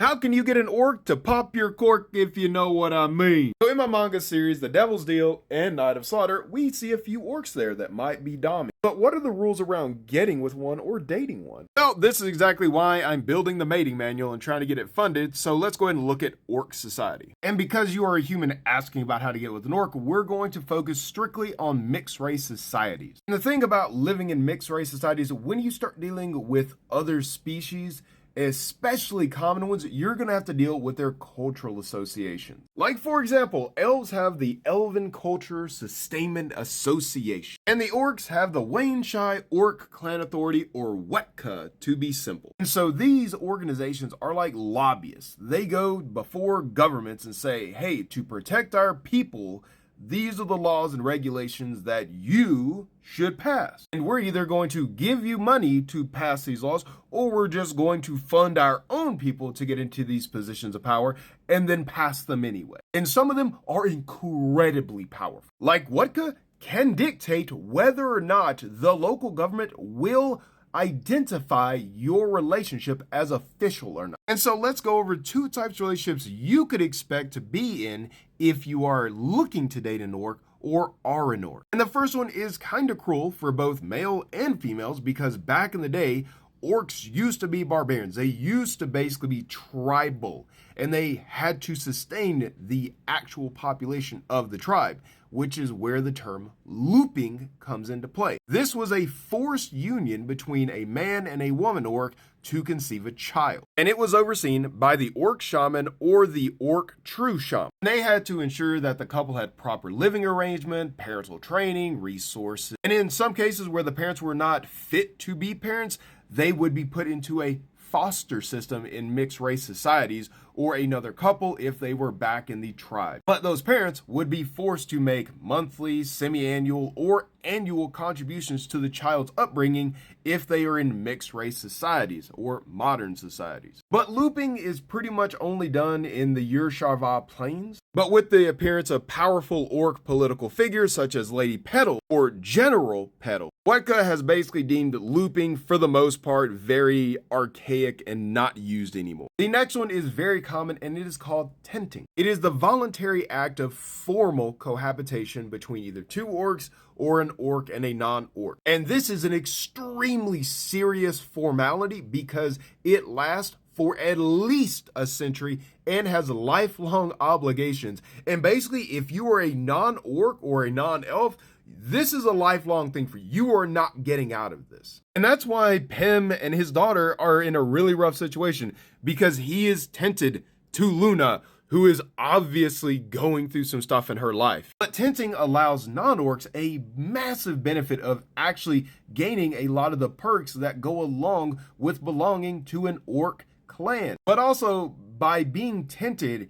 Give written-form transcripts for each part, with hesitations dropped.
How can you get an orc to pop your cork, if you know what I mean? So in my manga series, The Devil's Deal and Night of Slaughter, we see a few orcs there that might be dommy. But what are the rules around getting with one or dating one? Well, this is exactly why I'm building the mating manual and trying to get it funded, so let's go ahead and look at orc society. And because you are a human asking about how to get with an orc, we're going to focus strictly on mixed race societies. And the thing about living in mixed race societies, when you start dealing with other species, especially common ones, you're going to have to deal with their cultural associations. Like, for example, elves have the Elven Culture Sustainment Association, and the orcs have the Wainshai Orc Clan Authority, or WETCA to be simple. And so these organizations are like lobbyists. They go before governments and say, hey, to protect our people, these are the laws and regulations that you should pass. And we're either going to give you money to pass these laws, or we're just going to fund our own people to get into these positions of power and then pass them anyway. And some of them are incredibly powerful. Like Wodka can dictate whether or not the local government will identify your relationship as official or not. And so let's go over two types of relationships you could expect to be in if you are looking to date an orc or are an orc. And the first one is kind of cruel for both male and females, because back in the day, orcs used to be barbarians. They used to basically be tribal, and they had to sustain the actual population of the tribe, which is where the term looping comes into play. This was a forced union between a man and a woman orc to conceive a child. And it was overseen by the orc shaman or the orc true shaman. They had to ensure that the couple had proper living arrangement, parental training, resources. And in some cases where the parents were not fit to be parents, they would be put into a foster system in mixed race societies, or another couple if they were back in the tribe. But those parents would be forced to make monthly, semi-annual, or annual contributions to the child's upbringing if they are in mixed race societies or modern societies. But looping is pretty much only done in the Yur-Sharva plains. But with the appearance of powerful orc political figures such as Lady Petal or General Petal, Weka has basically deemed looping for the most part very archaic and not used anymore. The next one is very common, and it is called tenting. It is the voluntary act of formal cohabitation between either two orcs or an orc and a non-orc. And this is an extremely serious formality because it lasts for at least a century and has lifelong obligations. And basically, if you are a non-orc or a non-elf, this is a lifelong thing for you. You are not getting out of this. And that's why Pim and his daughter are in a really rough situation, because he is tented to Luna, who is obviously going through some stuff in her life. But tenting allows non-orcs a massive benefit of actually gaining a lot of the perks that go along with belonging to an orc clan. But also, by being tented,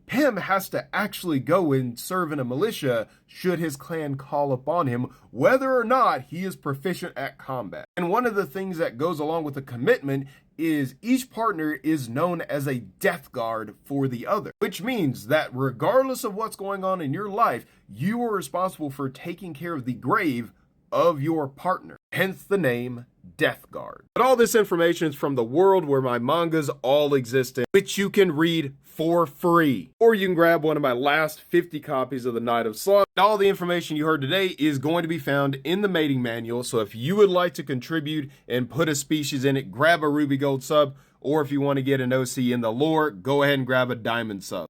Pim has to actually go and serve in a militia should his clan call upon him, whether or not he is proficient at combat. And one of the things that goes along with the commitment is each partner is known as a death guard for the other, which means that regardless of what's going on in your life, you are responsible for taking care of the grave of your partner, hence the name Death Guard. But all this information is from the world where my mangas all exist in, which you can read for free. Or you can grab one of my last 50 copies of the Night of Slaughter. All the information you heard today is going to be found in the mating manual, so if you would like to contribute and put a species in it, grab a ruby gold sub, or if you want to get an OC in the lore, go ahead and grab a diamond sub.